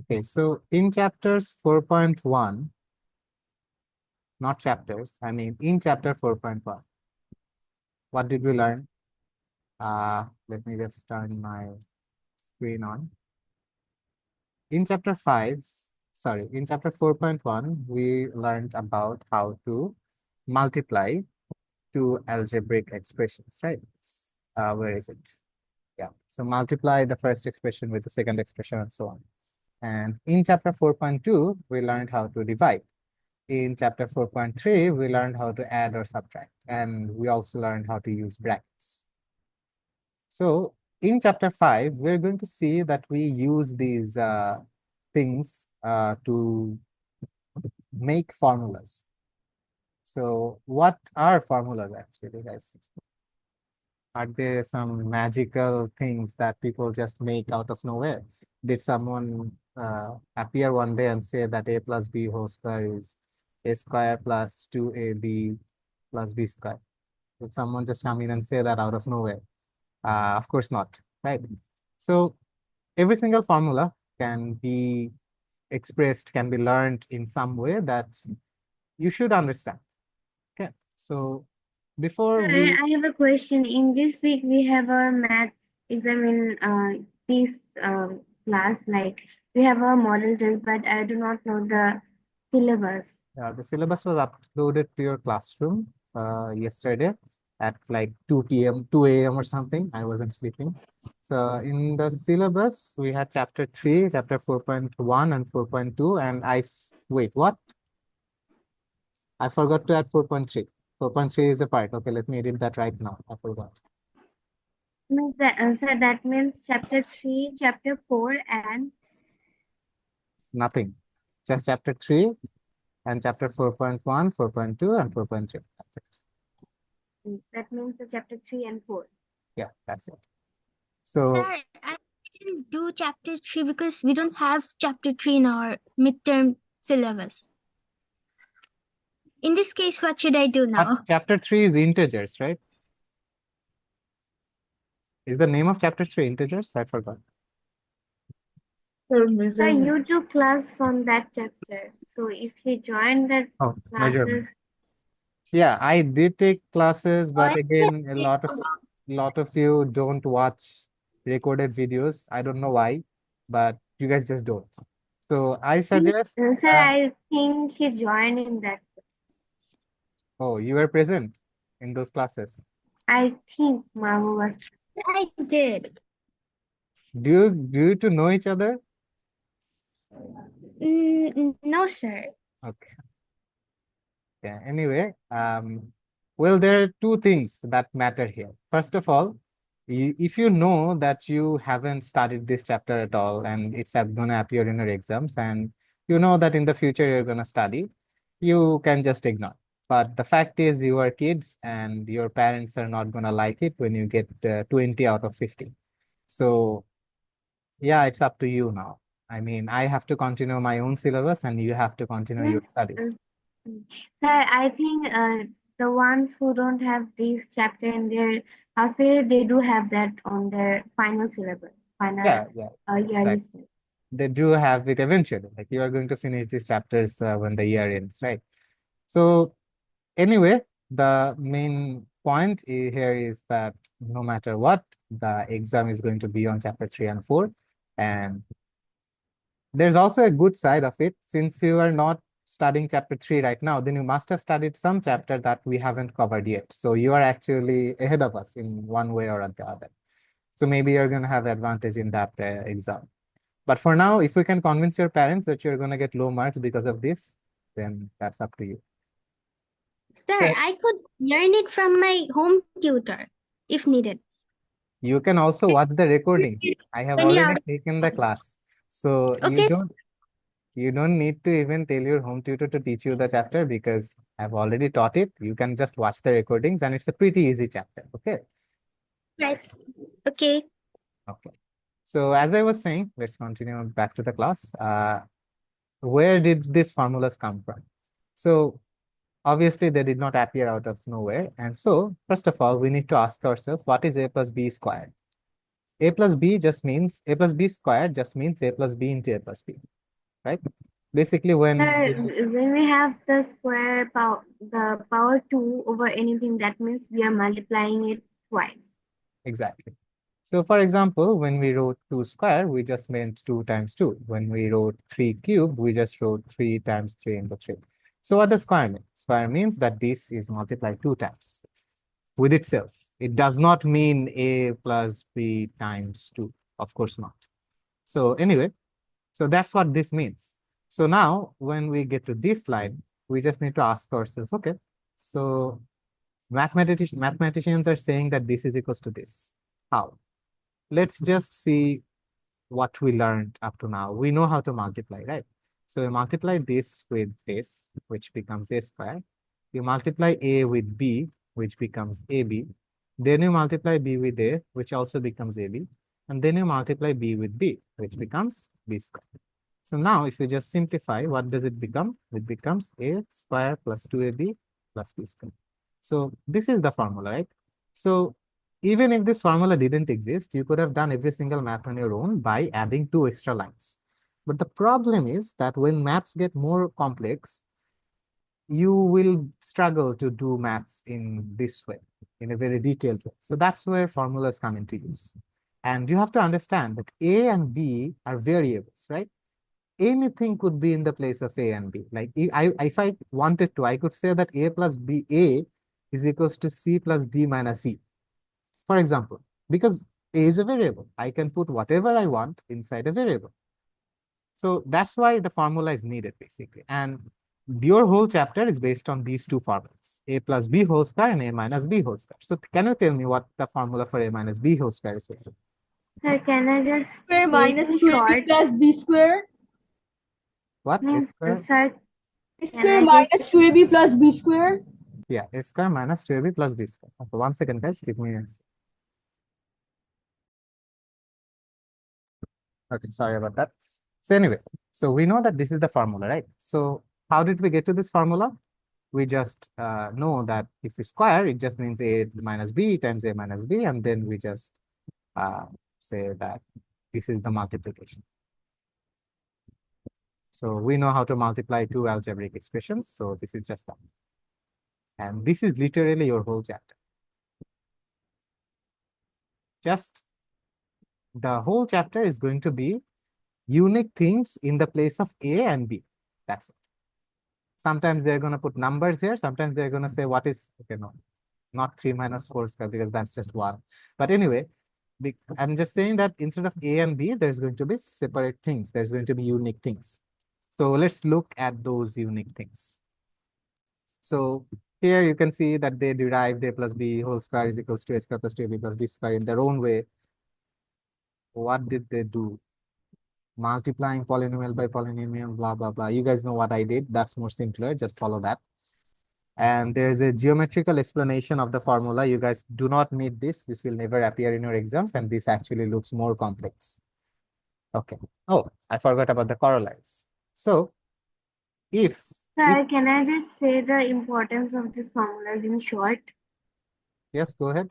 Okay, so in chapters 4.1, not chapters, I mean in chapter 4.1, what did we learn? Let me just turn my screen on. In chapter 5, sorry, in chapter 4.1, we learned about how to multiply two algebraic expressions, right? Where is it? Yeah, so multiply the first expression with the second expression and so on. And in chapter 4.2, we learned how to divide. In chapter 4.3, we learned how to add or subtract. And we also learned how to use brackets. So in chapter 5, we're going to see that we use these things to make formulas. So what are formulas actually, guys? Are there some magical things that people just make out of nowhere? Did someone appear one day and say that a plus b whole square is a square plus 2ab plus b square? Did someone just come in and say that out of nowhere? Of course not, right? So every single formula can be expressed, can be learned in some way that you should understand. Okay, so before Sir, we, I have a question. In this week, we have our math exam in this class. Like we have our model test, but I do not know the syllabus. the syllabus was uploaded to your classroom yesterday at like 2 p.m., 2 a.m. or something. I wasn't sleeping. So in the syllabus, we had chapter 3, chapter 4.1 and 4.2. And wait, what? I forgot to add 4.3. 4.3 is a part. Okay, let me edit that right now. I forgot. Means that, sir, that means chapter 3, chapter 4, and Nothing. Just chapter 3 and chapter 4.1, 4.2, and 4.3. That's it. that means the chapter 3 and 4. Yeah, that's it. So Sir, I didn't do chapter 3 because we don't have chapter 3 in our midterm syllabus. In this case, what should I do now? chapter 3 is integers, right? Is the name of chapter 3 integers? I forgot. Sir, you do class on that chapter. So if you join the Oh, measurement. classes, Yeah, I did take classes, but Or again, a lot of you don't watch recorded videos. I don't know why, but you guys just don't. So I suggest, sir, I think she joined in that. oh, you were present in those classes. I think Mamu was. I did. Do you two know each other? No, sir. Okay. Yeah. Anyway, well, there are two things that matter here. First of all, if you know that you haven't studied this chapter at all and it's going to appear in your exams, and you know that in the future you're going to study, you can just ignore. But the fact is, you are kids and your parents are not going to like it when you get 20 out of 50. So, yeah, it's up to you now. I mean, I have to continue my own syllabus and you have to continue your Yes, studies. sir, I think the ones who don't have this chapter in their half-yearly, they do have that on their final syllabus, final Yeah, yeah, yearly exactly. syllabus. They do have it eventually. Like you are going to finish these chapters when the year ends, right? So anyway, the main point here is that no matter what, the exam is going to be on chapter 3 and 4. And there's also a good side of it. Since you are not studying chapter 3 right now, then you must have studied some chapter that we haven't covered yet. So you are actually ahead of us in one way or the other. So maybe you're going to have advantage in that exam. But for now, if you can convince your parents that you're going to get low marks because of this, then that's up to you. Sir, So I could learn it from my home tutor if needed. you can also watch the recordings. I have 20 already out of taken the class. So Okay, you don't need to even tell your home tutor to teach you the chapter because I've already taught it. You can just watch the recordings and it's a pretty easy chapter. Okay. right. Okay. Okay. So as I was saying, let's continue back to the class. Where did these formulas come from? So obviously, they did not appear out of nowhere. And so, first of all, we need to ask ourselves, what is a plus b squared? A plus B just means A plus B squared just means A plus B into A plus B, right? Basically, when When we have the square power, the power 2 over anything, that means we are multiplying it twice. exactly. So for example, when we wrote 2 square, we just meant 2 times 2. When we wrote 3 cube, we just wrote 3 times 3 into 3. So what does square mean? Square means that this is multiplied 2 times with itself. It does not mean A plus B times 2. Of course not. So anyway, so that's what this means. So now when we get to this line, we just need to ask ourselves, okay, so mathematicians are saying that this is equals to this. How? Let's just see what we learned up to now. We know how to multiply, right? So we multiply this with this, which becomes A square. You multiply A with B, which becomes AB. Then you multiply B with A, which also becomes AB. And then you multiply B with B, which becomes B square. So now if you just simplify, what does it become? It becomes A square plus 2AB plus B square. So this is the formula, right? So even if this formula didn't exist, you could have done every single math on your own by adding 2 extra lines. But the problem is that when maths get more complex, you will struggle to do maths in this way, in a very detailed way. So that's where formulas come into use. And you have to understand that A and B are variables, right? Anything could be in the place of A and B. Like if I wanted to, I could say that A plus B, A is equals to C plus D minus E. For example, because A is a variable, I can put whatever I want inside a variable. So that's why the formula is needed basically. And your whole chapter is based on these two formulas, A plus B whole square and A minus B whole square. So can you tell me what the formula for A minus B whole square is? So can I just Square say minus in 2ab short? plus b square. What? A square? Sir, A can square I just minus 2ab plus b square. Yeah, A square minus 2AB plus B square. Okay, 1 second, guys. Give me a. Okay, sorry about that. So anyway, so we know that this is the formula, right? So how did we get to this formula? We just know that if we square, it just means A minus B times A minus B, and then we just say that this is the multiplication. So we know how to multiply two algebraic expressions. So this is just that. And this is literally your whole chapter. Just the whole chapter is going to be unique things in the place of A and B. That's it. Sometimes they're going to put numbers here. Sometimes they're going to say what is, okay, no, not 3 minus 4 square because that's just 1. But anyway, I'm just saying that instead of A and B, there's going to be separate things. There's going to be unique things. So let's look at those unique things. So here you can see that they derived A plus B whole square is equals to A square plus 2AB plus B square in their own way. What did they do? Multiplying polynomial by polynomial, blah, blah, blah. You guys know what I did. That's more simpler. Just follow that. And there's a geometrical explanation of the formula. You guys do not need this. This will never appear in your exams. And this actually looks more complex. Okay. Oh, I forgot about the corollaries. So Sir, can I just say the importance of these formulas in short? Yes, go ahead.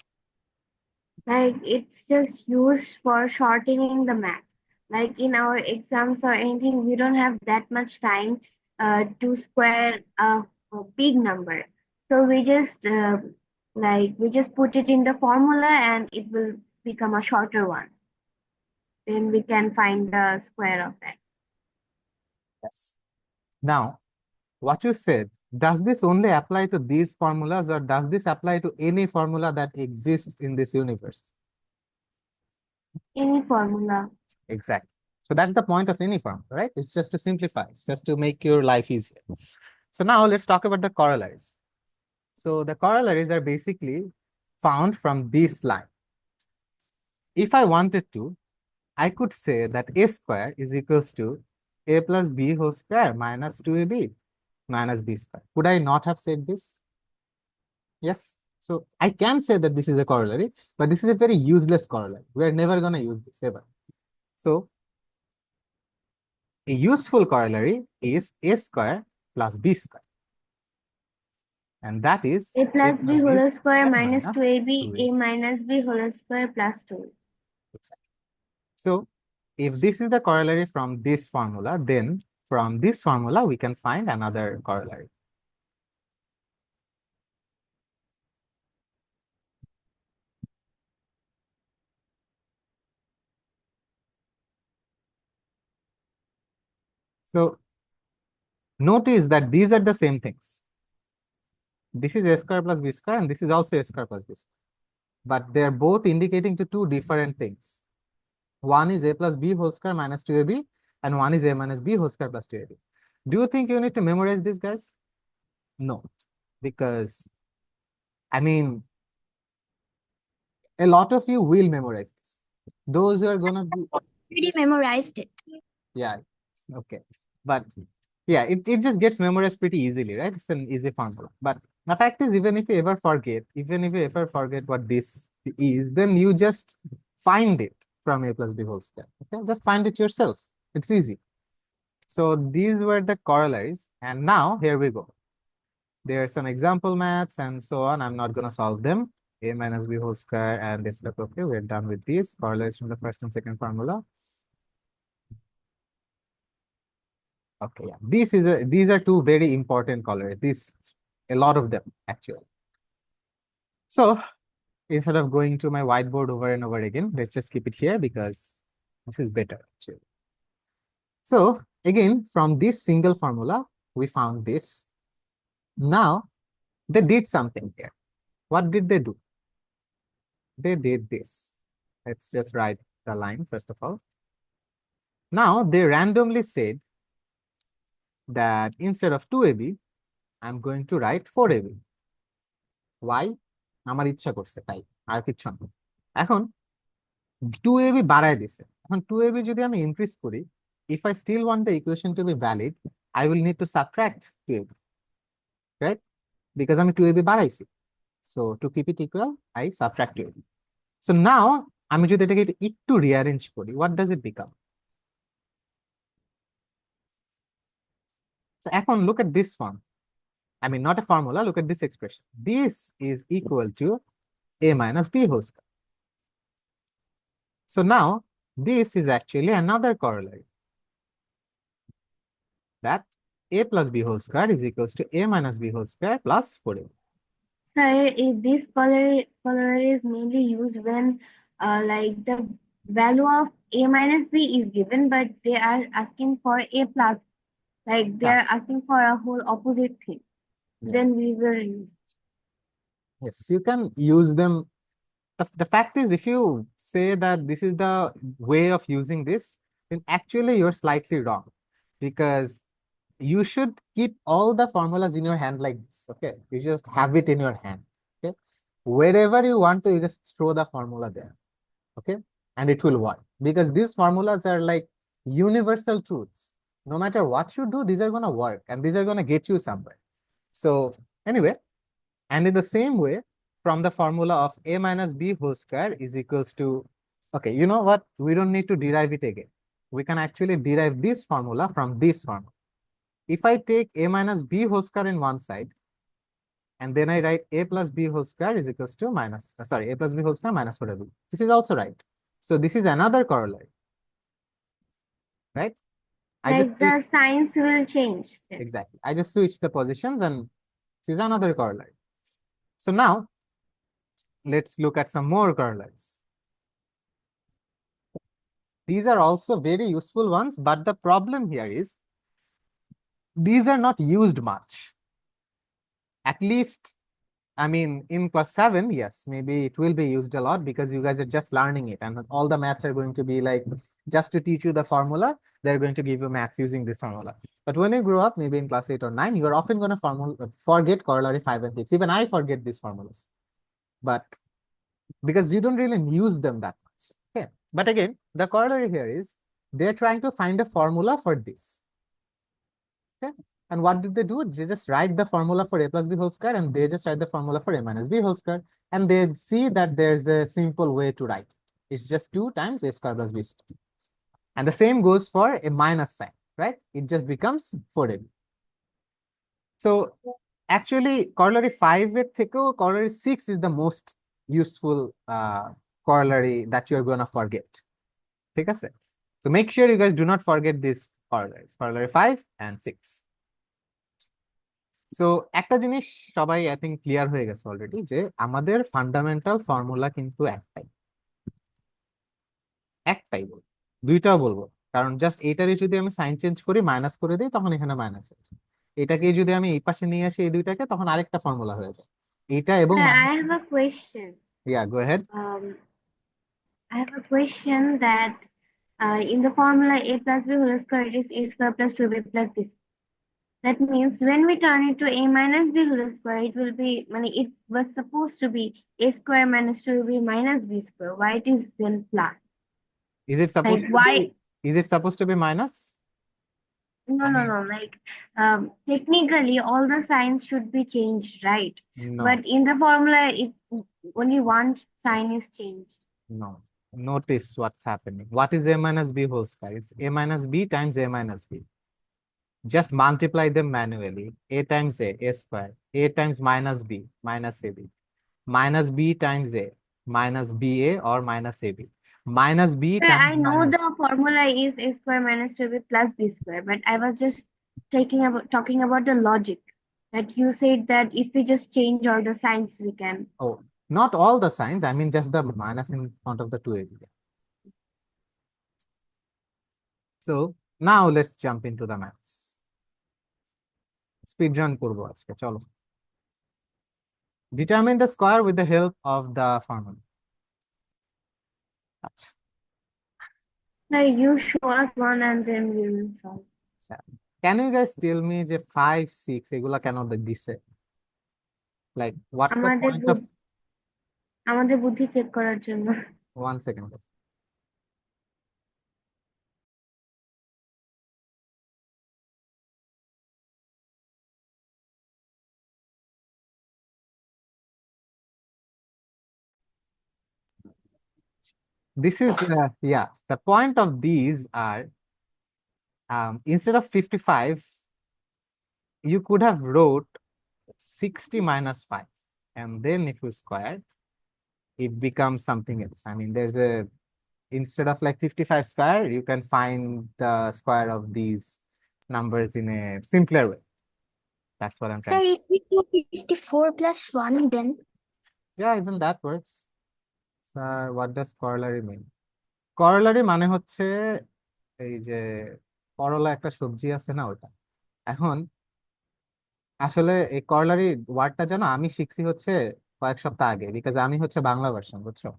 Like it's just used for shortening the math. Like in our exams or anything, we don't have that much time to square a big number. So we just we just put it in the formula and it will become a shorter one. Then we can find the square of that. Yes. Now, what you said, does this only apply to these formulas or does this apply to any formula that exists in this universe? Any formula. Exactly. So that's the point of any formula, right? It's just to simplify, it's just to make your life easier. So now let's talk about the corollaries. So the corollaries are basically found from this line. If I wanted to, I could say that A square is equals to A plus B whole square minus 2AB minus B square. Could I not have said this? Yes. So I can say that this is a corollary, but this is a very useless corollary. We are never going to use this ever. So a useful corollary is A square plus B square. And that is A plus B whole square minus 2AB, A minus B whole square plus 2. Exactly. So if this is the corollary from this formula, then from this formula, we can find another corollary. So notice that these are the same things. This is a square plus b square, and this is also a square plus b square. But they're both indicating to two different things. One is a plus b whole square minus 2ab, and one is a minus b whole square plus 2ab. Do you think you need to memorize this, guys? No, because I mean, a lot of you will memorize this. Those who are gonna be, Already memorized it. yeah, okay. But yeah, it just gets memorized pretty easily, right? It's an easy formula. But the fact is, even if you ever forget what this is, then you just find it from a plus b whole square. Okay, just find it yourself. It's easy. So these were the corollaries, and now here we go. There are some example maths and so on. I'm not going to solve them. A minus b whole square and this. Okay, we're done with these corollaries from the first and second formula. Okay, yeah. These are two very important corollaries. A lot of them actually. So instead of going to my whiteboard over and over again, let's just keep it here because this is better actually. So again, from this single formula, we found this. Now they did something here. What did they do? They did this. Let's just write the line first of all. Now they randomly said that instead of 2ab, I'm going to write 4ab. Why? আমার ইচ্ছা করছে তাই, আর কিছু না। এখন 2ab বাড়ায় দিছে। এখন 2ab যদি আমি ইনক্রিজ করি, if I still want the equation to be valid, I will need to subtract 2ab, right? Because আমি 2ab বাড়াইছি। So to keep it equal, I subtract 2ab. So now আমি যদি এটাকে একটু rearrange করি, what does it become? So এখন look at this form. I mean, not a formula, look at this expression. This is equal to a minus b whole square. So now this is actually another corollary, that a plus b whole square is equals to a minus b whole square plus 4a. Sir, this corollary is mainly used when like the value of a minus b is given, but they are asking for a plus, like they Yeah. are asking for a whole opposite thing. Yeah. Then we will use. Yes, you can use them. The fact is, if you say that this is the way of using this, then actually you're slightly wrong, because you should keep all the formulas in your hand like this. Okay, you just have it in your hand. Okay, wherever you want to, you just throw the formula there. Okay, and it will work, because these formulas are like universal truths. No matter what you do, these are going to work and these are going to get you somewhere. So anyway, and in the same way, from the formula of a minus b whole square is equals to, okay, you know what? We don't need to derive it again. We can actually derive this formula from this formula. If I take a minus b whole square in one side, and then I write a plus b whole square is equals to a plus b whole square minus 4ab. This is also right. So this is another corollary, right? Like the signs will change. Then. Exactly. I just switched the positions and this is another corollary. So now let's look at some more corollaries. These are also very useful ones, but the problem here is these are not used much. At least, I mean, in class 7, yes, maybe it will be used a lot because you guys are just learning it, and all the maths are going to be like, just to teach you the formula, they're going to give you maths using this formula. But when you grow up, maybe in class 8 or 9, you're often going to forget corollary 5 and 6. Even I forget these formulas, but because you don't really use them that much. Okay. But again, the corollary here is they're trying to find a formula for this. Okay. And what did they do? They just write the formula for a plus b whole square, and they just write the formula for a minus b whole square, and they see that there's a simple way to write it. It's just 2 times a square plus b square. And the same goes for a minus sign, right? It just becomes 4ab. So actually, corollary 5 এর থেকেও corollary 6 is the most useful corollary that you're going to forget. ঠিক আছে? So make sure you guys do not forget these corollary 5 and 6. So একটা জিনিস সবাই I think clear হয়ে গেছে already, যে আমাদের ফান্ডামেন্টাল ফর্মুলা কিন্তু একটাই বলবো, দুইটাও বলবো, কারণ জাস্ট এইটারই যদি আমি সাইন চেঞ্জ করি, মাইনাস করে দিই, তখন এখানে মাইনাস হয়ে যায়। এটাকে যদি আমি এই পাশে নিয়ে আসি এই দুইটাকে, তখন আরেকটা ফর্মুলা হয়ে যায়। এটা এবং I have a question. Yeah go head. I have a question that in the formula a plus b whole square, it is a square plus 2b plus b square. That means when we turn it to a minus b whole square, it will be, it was supposed to be a square minus 2b minus b square. Why it is then plus? Is it supposed Like to why? be, is it supposed to be minus? No, I no, mean, no. Like technically, all the signs should be changed, right? no, But in the formula, it only one sign is changed. no. Notice what's happening. What is a minus b whole square? It's a minus b times a minus b. Just multiply them manually. A times a square. A times minus b, minus ab. Minus b times a, minus ba or minus ab. Minus b times I know minus. the formula is a square minus 2b plus b square, but I was just talking about the logic that you said that if we just change all the signs, we can. Oh, not all the signs. I mean just the minus in front of the 2ab. So now let's jump into the maths. Speed run করবো আজকে, চলো। Determine the square with the help of the formula. আচ্ছা, So you show us one and then we will solve. আচ্ছা। Can you guys tell me যে 5, 6 এগুলা কেন দিছে? Like what's the আমাদের point of আমাদের বুদ্ধি চেক করার জন্য। 1 second? This is yeah, the point of these are instead of 55 you could have wrote 60 minus 5, and then if you square it becomes something else. I mean there's a, instead of like 55 square, you can find the square of these numbers in a simpler way. That's what I'm Sir, trying. if we do 54 plus 1, then Yeah, even that works. Sir, what does corollary mean? Corollary মানে হচ্ছে এই যে করলা একটা সবজি আছে না, ওটা। এখন আসলে এই করলারি ওয়ার্ডটা জানো আমি শিখছি হচ্ছে কয়েক সপ্তাহ আগে, বিকজ আমি হচ্ছে বাংলা ভার্সন, বুঝছো?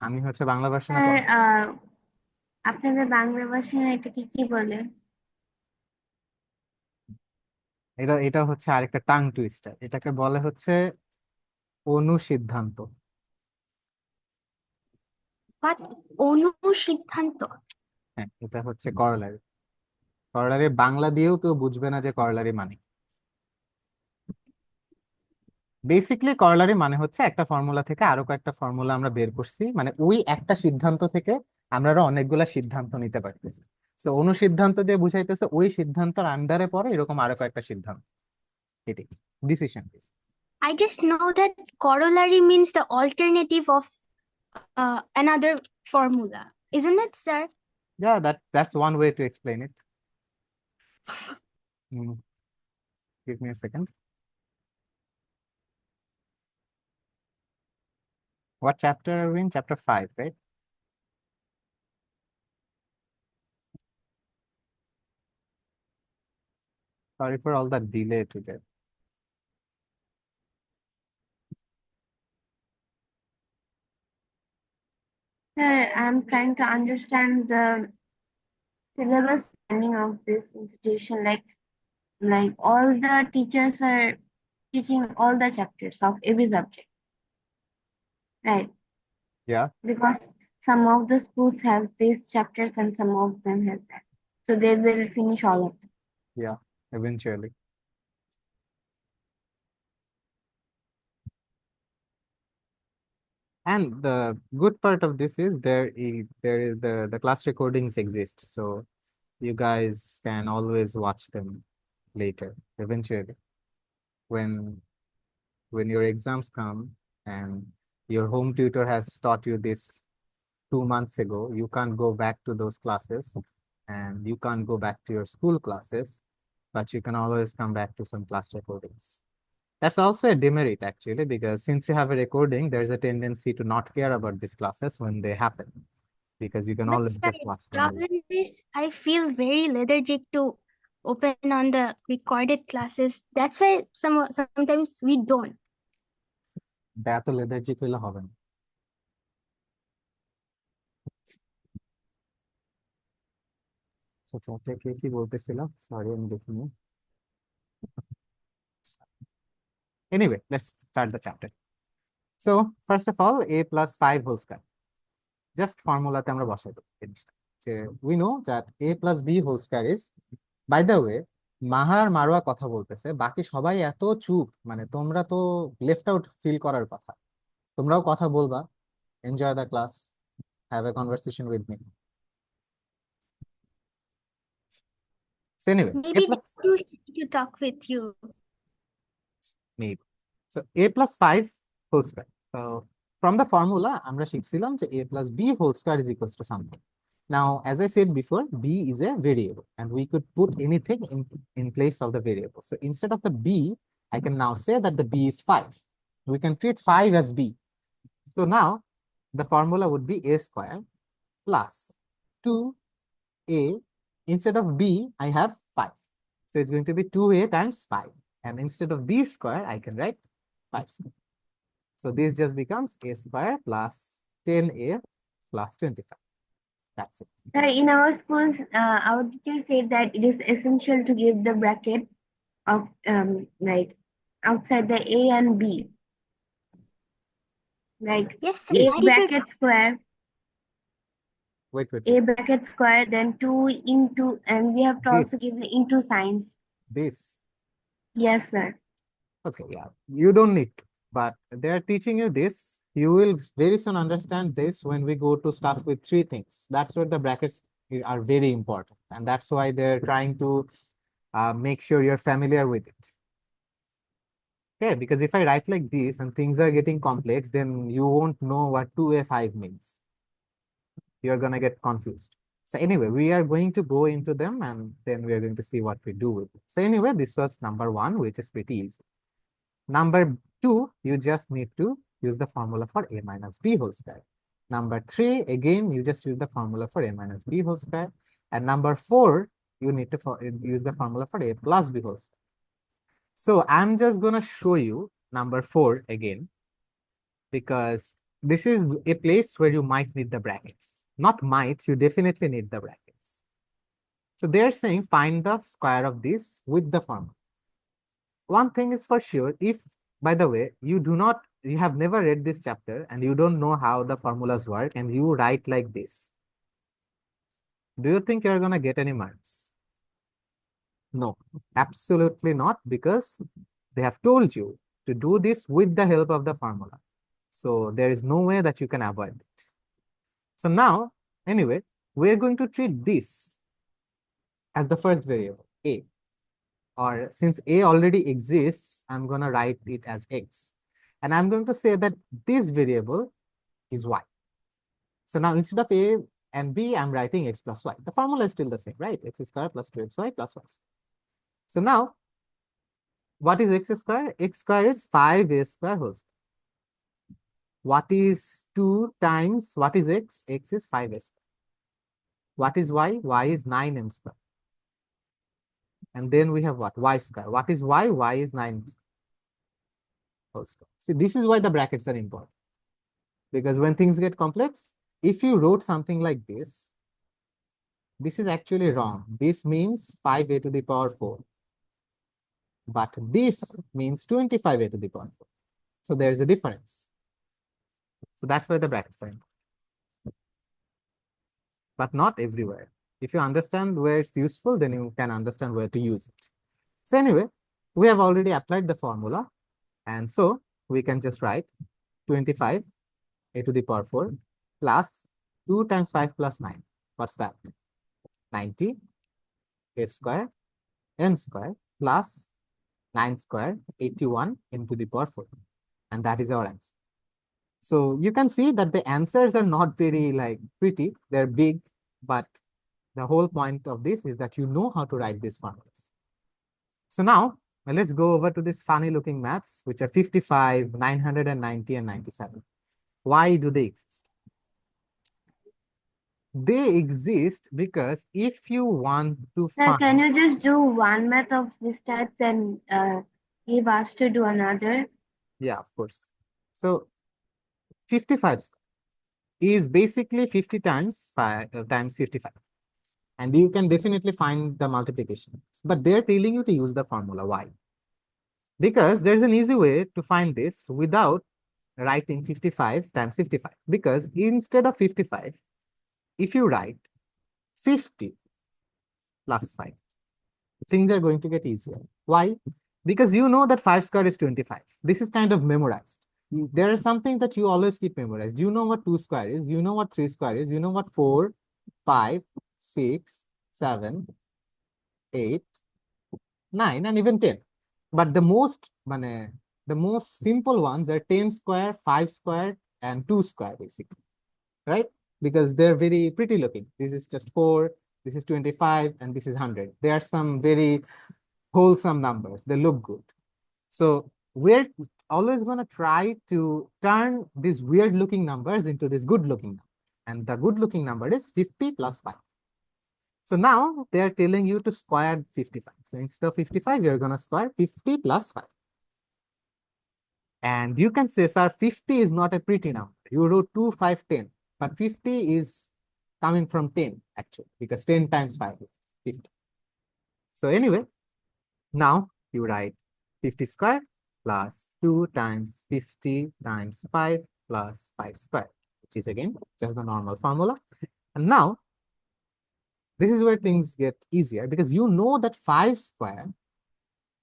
আমি হচ্ছে বাংলা ভার্সনে স্যার আপনাদের বাংলা ভাষায় এটাকে কি বলে? এটা এটা হচ্ছে আরেকটা টাং টুইস্টার, এটাকে বলে হচ্ছে অনুসিদ্ধান্ত। what? অনুসিদ্ধান্ত। হ্যাঁ, এটা হচ্ছে করলারি। করলারি বাংলা দিয়েও কেউ বুঝবে না যে করলারি মানে। বেসিকলি করলারি মানে হচ্ছে একটা ফর্মুলা থেকে আরো কয়েকটা ফর্মুলা আমরা বের করছি, মানে ওই একটা সিদ্ধান্ত থেকে আমরা আরো অনেকগুলা সিদ্ধান্ত নিতে পারতেছি। সো অনুসিদ্ধান্ত দিয়ে বুঝাইতেছে ওই সিদ্ধান্তর আন্ডারে পড়ে এরকম আরো কয়েকটা সিদ্ধান্ত, এটি decision. I just know that corollary means the alternative of another formula. Isn't it, sir? Yeah, that's one way to explain it. Give me a second. What chapter are we in? Chapter 5, right? Sorry for all the delay today. Sir, I'm trying to understand the syllabus planning of this institution. Like all the teachers are teaching all the chapters of every subject, right? Yeah, Because some of the schools have these chapters and some of them have that. So they will finish all of them. yeah, eventually. And the good part of this is there is the class recordings exist, so you guys can always watch them later, eventually, when your exams come and your home tutor has taught you this 2 months ago, you can't go back to those classes and you can't go back to your school classes, but you can always come back to some class recordings. That's also a demerit actually, because since you have a recording, there's a tendency to not care about these classes when they happen, because you can But always sir, just watch them. problem is I feel very lethargic to open on the recorded classes. That's why sometimes we don't. এত লেদার্জিক হইলে হবে না। আচ্ছা আচ্ছা, কে কি বলতেছিলাম, sorry আমি দেখিনি। Anyway, let's start the chapter. So first of all, a plus 5 whole square. Just formulaতে আমরা বসাই দেব জিনিসটা, যে we know that a plus b whole square is, by the way, মাহার Marwah কথা বলতেছে, বাকি সবাই এত চুপ, মানে তোমরা তো লেফট আউট ফিল করার কথা, তোমরাও কথা বলবা, enjoy the class, have a conversation with me. So anyway, Maybe a they plus choose to talk with you. maybe. So a plus 5 whole square. So from the formula, আমরা শিখছিলাম যে a plus b whole square is equals to something. Now, as I said before, b is a variable and we could put anything in place of the variable. So instead of the b, I can now say that the b is 5. We can treat 5 as b. So now the formula would be a square plus 2a. Instead of b, I have 5. So it's going to be 2a times 5. And instead of b square, I can write 5 square. So this just becomes a square plus 10a plus 25. That's it. In our schools, our teacher said that it is essential to give the bracket of like outside the A and B. Like Yes, sir. A My teacher. bracket square, Wait. A bracket square, then 2 into, and we have to also This. give the into signs. This. Yes, sir. Okay, yeah. You don't need to, but they're teaching you this. You will very soon understand this when we go to stuff with 3 things. That's where the brackets are very important. And that's why they're trying to make sure you're familiar with it. Okay, because if I write like this and things are getting complex, then you won't know what 2a5 means. You're going to get confused. So anyway, we are going to go into them and then we are going to see what we do with it. So anyway, this was number 1, which is pretty easy. Number 2, you just need to use the formula for a minus b whole square. Number 3, again, you just use the formula for a minus b whole square. And number 4, you need to use the formula for a plus b whole square. So I'm just going to show you number 4 again, because this is a place where you might need the brackets. Not might, you definitely need the brackets. So they're saying find the square of this with the formula. One thing is for sure, if, by the way, you have never read this chapter and you don't know how the formulas work and you write like this, do you think you're going to get any marks? No, absolutely not, because they have told you to do this with the help of the formula. So there is no way that you can avoid it. So now, anyway, we're going to treat this as the first variable, a. Or since a already exists, I'm going to write it as x. And I'm going to say that this variable is y. So now instead of a and b, I'm writing x plus y. The formula is still the same, right? X square plus 2xy plus y. So now, what is x square? X square is 5a square whole square. What is 2 times, what is x? X is 5a square. What is y? Y is 9m square. And then we have what? Y square. What is y? Y is 9m square whole square. See, this is why the brackets are important. Because when things get complex, if you wrote something like this is actually wrong. This means 5a to the power 4. But this means 25a to the power 4. So there's a difference. So that's why the brackets are important. But not everywhere. If you understand where it's useful, then you can understand where to use it. So anyway, we have already applied the formula. And so we can just write 25 a to the power 4 plus 2 times 5 plus 9. What's that? 90 a square m square plus 9 square 81 m to the power 4. And that is our answer. So you can see that the answers are not very like pretty, they're big, but the whole point of this is that you know how to write these formulas. So now let's go over to this funny looking maths, which are 55, 990, and 97. Why do they exist? They exist because if you want to Sir, find, can you just do one math of this type and give us to do another? yeah, of course. So 55 is basically 50 times 5 times 55. And you can definitely find the multiplication. But they're telling you to use the formula. Why? Because there's an easy way to find this without writing 55 times 55. Because instead of 55, if you write 50 plus 5, things are going to get easier. Why? Because you know that 5 squared is 25. This is kind of memorized. There is something that you always keep memorized. You know what 2 square is, you know what 3 square is, you know what 4, 5, 6, 7, 8, 9, and even 10. But the most simple ones are 10 square, 5 square, and 2 square, basically, right? Because they're very pretty looking. This is just 4, this is 25, and this is 100. There are some very wholesome numbers. They look good. So we're always going to try to turn these weird looking numbers into this good looking number. And the good looking number is 50 plus 5. So now they're telling you to square 55. So instead of 55, you're going to square 50 plus 5. And you can say, sir, 50 is not a pretty number. You wrote 2, 5, 10. But 50 is coming from 10, actually, because 10 times 5 is 50. So anyway, now you write 50 squared plus 2 times 50 times 5 plus 5 squared, which is again just the normal formula. And now this is where things get easier because you know that 5 squared,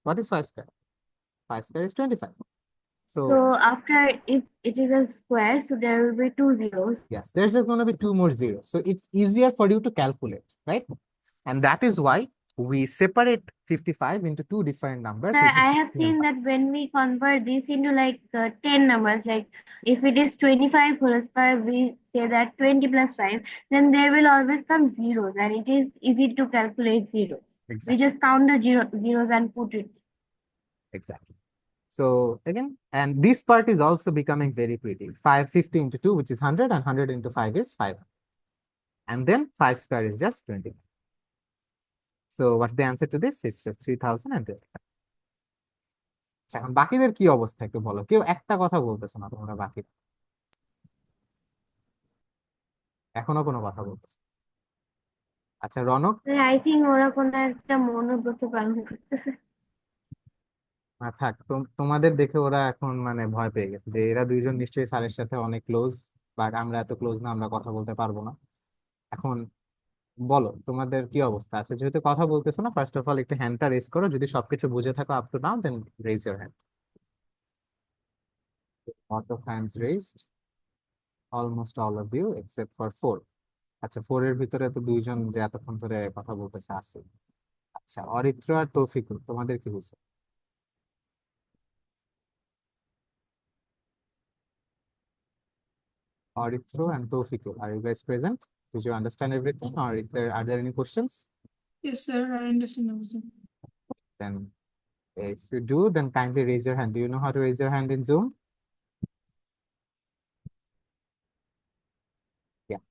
what is 5 squared? 5 squared is 25. So after, if it is a square, so there will be 2 zeros. Yes, there's just going to be 2 more zeros. So it's easier for you to calculate, right? And that is why we separate 55 into 2 different numbers. Sir, I have seen that when we convert this into like 10 numbers, like if it is 25 whole square, we say that 20 plus 5, then there will always come zeros and it is easy to calculate zeros. Exactly. We just count the zeros and put it. Exactly. So again, and this part is also becoming very pretty. 550 into 2, which is 100, and 100 into 5 is 500. And then 5 square is just 20. So what's the answer to this? It's just 3025. এখন বাকিদের কি অবস্থা একটু বলো, কেউ একটা কথা বলতেছো না তোমরা বাকি, এখনো কোনো কথা বলতেছো? আচ্ছা রনক, আই থিঙ্ক ওরা কোনো একটা মনোব্রত পালন করতেছে। থাক, তোমাদের দেখে ওরা এখন মানে ভয় পেয়ে গেছে যে এরা দুইজন নিশ্চয়ই স্যারের সাথে অনেক ক্লোজ, বাট আমরা এত ক্লোজ না, আমরা কথা বলতে পারবো না। এখন বলো তোমাদের কি অবস্থা আছে, যেহেতু কথা বলতেছো না, ফার্স্ট অফ অল একটু হ্যান্ডটা রেজ করো, যদি সবকিছু বুঝে থাকো up to now, then raise your hand. Lot of hands raised, almost all of you except for 4। আচ্ছা 4 এর ভিতরে তো দুইজন যে এতক্ষণ ধরে কথা বলতেছে আছে। আচ্ছা অরিত্র আর তৌফিকুল, তোমাদের কি হয়েছে? Aritro and Tawfiqul, are you guys present? Did you understand everything, or are there any questions? Yes, sir. I understand everything. Then, if you do, then kindly raise your hand. Do you know how to raise your hand in Zoom? Yeah,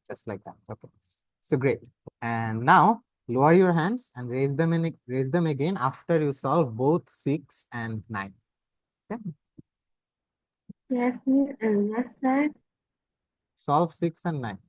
just like that. Okay, so great. And now lower your hands and raise them again after you solve both 6 and 9. Okay. Yes, yes, sir. Solve 6 and 9.